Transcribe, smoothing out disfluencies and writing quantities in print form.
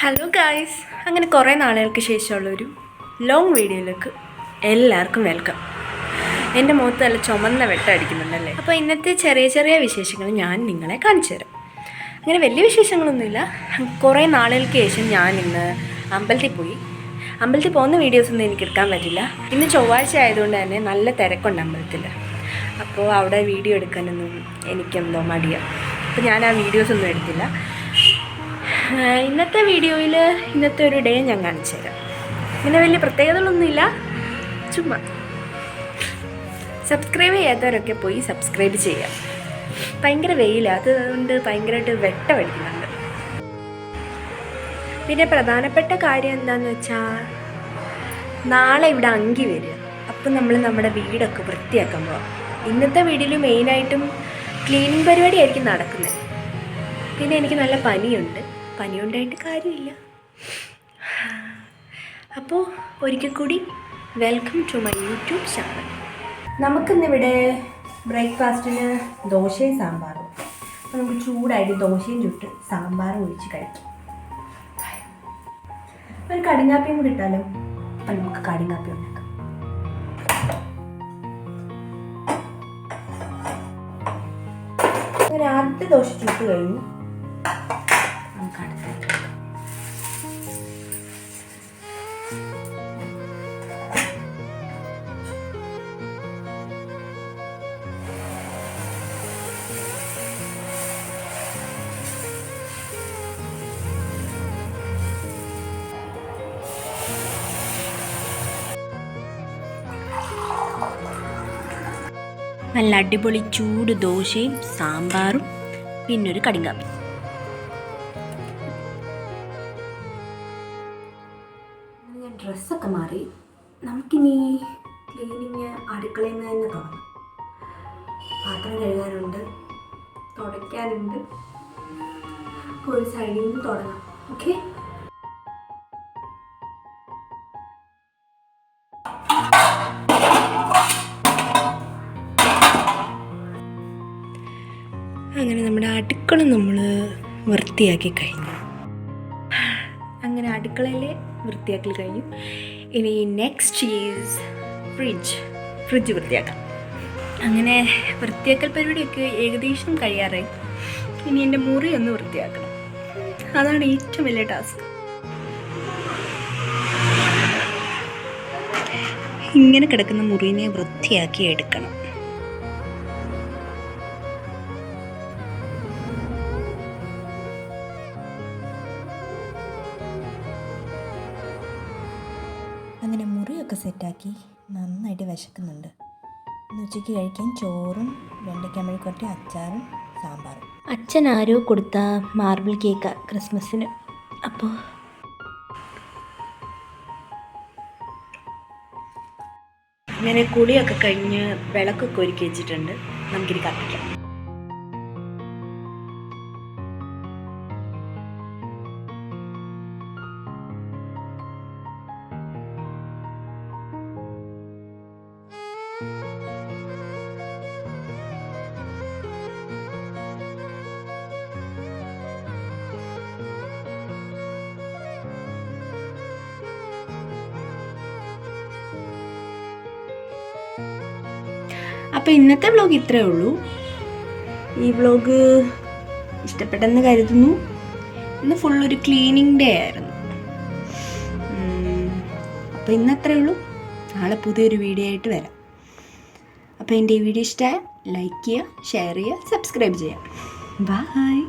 Hello guys, അങ്ങനെ കുറേ നാളുകൾക്ക് ശേഷമുള്ളൊരു ലോങ് വീഡിയോയിലേക്ക് എല്ലാവർക്കും വെൽക്കം. എൻ്റെ മുഖത്ത് നല്ല ചുമന്ന വെട്ടം അടിക്കുന്നുണ്ടല്ലേ. അപ്പോൾ ഇന്നത്തെ ചെറിയ ചെറിയ വിശേഷങ്ങൾ ഞാൻ നിങ്ങളെ കാണിച്ചു തരാം. അങ്ങനെ വലിയ വിശേഷങ്ങളൊന്നുമില്ല. കുറേ നാളുകൾക്ക് ശേഷം ഞാൻ ഇന്ന് അമ്പലത്തിൽ പോയി. അമ്പലത്തിൽ പോകുന്ന വീഡിയോസൊന്നും എനിക്ക് എടുക്കാൻ പറ്റില്ല. ഇന്ന് ചൊവ്വാഴ്ച ആയതുകൊണ്ട് തന്നെ നല്ല തിരക്കുണ്ട് അമ്പലത്തിൽ. അപ്പോൾ അവിടെ വീഡിയോ എടുക്കാനൊന്നും എനിക്കെന്തോ മടിയാണ്. അപ്പോൾ ഞാൻ ആ വീഡിയോസൊന്നും എടുത്തില്ല. ഇന്നത്തെ വീഡിയോയിൽ ഇന്നത്തെ ഒരു ഡേ ഞാൻ കാണിച്ചു തരാം. ഇങ്ങനെ വലിയ പ്രത്യേകതകളൊന്നുമില്ല, ചുമ്മാ. സബ്സ്ക്രൈബ് ചെയ്യാത്തവരൊക്കെ പോയി സബ്സ്ക്രൈബ് ചെയ്യാം. ഭയങ്കര വെയിലാണ്, അതുകൊണ്ട് ഭയങ്കരമായിട്ട് വെട്ടമടിക്കുന്നുണ്ട്. പിന്നെ പ്രധാനപ്പെട്ട കാര്യം എന്താണെന്ന് വെച്ചാൽ, നാളെ ഇവിടെ അങ്കി വരിക. അപ്പം നമ്മൾ നമ്മുടെ വീടൊക്കെ വൃത്തിയാക്കാൻ പോവാം. ഇന്നത്തെ വീഡിയോയിൽ മെയിനായിട്ടും ക്ലീനിങ് പരിപാടിയായിരിക്കും നടക്കുന്നത്. പിന്നെ എനിക്ക് നല്ല പനിയുണ്ടായിട്ട് കാര്യമില്ല. അപ്പോൾ ഒരിക്കൽ കൂടി welcome to my YouTube channel. നമുക്കിന്നിവിടെ ബ്രേക്ക്ഫാസ്റ്റിന് ദോശയും സാമ്പാറും. അപ്പോൾ നമുക്ക് ചൂടായിട്ട് ദോശയും ചുട്ട് സാമ്പാറും ഒഴിച്ച് കഴിക്കാം. ഒരു കടുങ്കാപ്പിയും കൂടി ഇട്ടാലോ? അപ്പം നമുക്ക് കടുങ്കാപ്പി ഉണ്ടാക്കാം. അങ്ങനെ ആദ്യത്തെ ദോശ ചുട്ട് കഴിഞ്ഞു. നല്ല അടിപൊളി ചൂട് ദോശയും സാമ്പാറും പിന്നൊരു കടുങ്കാപ്പി. ഞാൻ ഡ്രസ്സൊക്കെ മാറി. നമുക്കിനി ക്ലീനിങ് അടുക്കളയിൽ നിന്ന് തന്നെ തുടങ്ങാം. പാത്രം കഴുകാനുണ്ട്, തുടയ്ക്കാനുണ്ട്. ഒരു സൈഡിൽ നിന്ന് തുടങ്ങാം. ഓക്കെ. അങ്ങനെ നമ്മുടെ അടുക്കള നമ്മൾ വൃത്തിയാക്കി കഴിഞ്ഞു. അങ്ങനെ അടുക്കളയിൽ വൃത്തിയാക്കി കഴിഞ്ഞു. ഇനി നെക്സ്റ്റ് ഈസ് ഫ്രിഡ്ജ് വൃത്തിയാക്കാം. അങ്ങനെ വൃത്തിയാക്കൽ പരിപാടിയൊക്കെ ഏകദേശം കഴിയാറായി. ഇനി എൻ്റെ മുറി ഒന്ന് വൃത്തിയാക്കണം. അതാണ് ഏറ്റവും വലിയ ടാസ്ക്. ഇങ്ങനെ കിടക്കുന്ന മുറിനെ വൃത്തിയാക്കി എടുക്കണം. അങ്ങനെ മുറിയൊക്കെ സെറ്റാക്കി നന്നായിട്ട് വിശക്കുന്നുണ്ട്. ഇന്ന് ഉച്ചയ്ക്ക് കഴിക്കാൻ ചോറും വെണ്ടയ്ക്ക മെഴുക്കുവരട്ടി, അച്ചാറും സാമ്പാറും. അച്ഛൻ ആരോ കൊടുത്ത മാർബിൾ കേക്കാണ് ക്രിസ്മസിന്. അപ്പോൾ അങ്ങനെ കുളിയൊക്കെ കഴിഞ്ഞ് വിളക്കൊക്കെ ഒരുക്കി വെച്ചിട്ടുണ്ട്. നമുക്കിത് കത്തിക്കാം. അപ്പോൾ ഇന്നത്തെ വ്ളോഗ് ഇത്രയേ ഉള്ളൂ. ഈ വ്ളോഗ് ഇഷ്ടപ്പെട്ടെന്ന് കരുതുന്നു. ഇന്ന് ഫുള്ളൊരു ക്ലീനിങ് ഡേ ആയിരുന്നു. അപ്പോൾ ഇന്നത്രയേ ഉള്ളൂ. നാളെ പുതിയൊരു വീഡിയോ ആയിട്ട് വരാം. അപ്പോൾ എൻ്റെ ഈ വീഡിയോ ഇഷ്ടമായ ലൈക്ക് ചെയ്യുക, ഷെയർ ചെയ്യുക, സബ്സ്ക്രൈബ് ചെയ്യുക. ബൈ.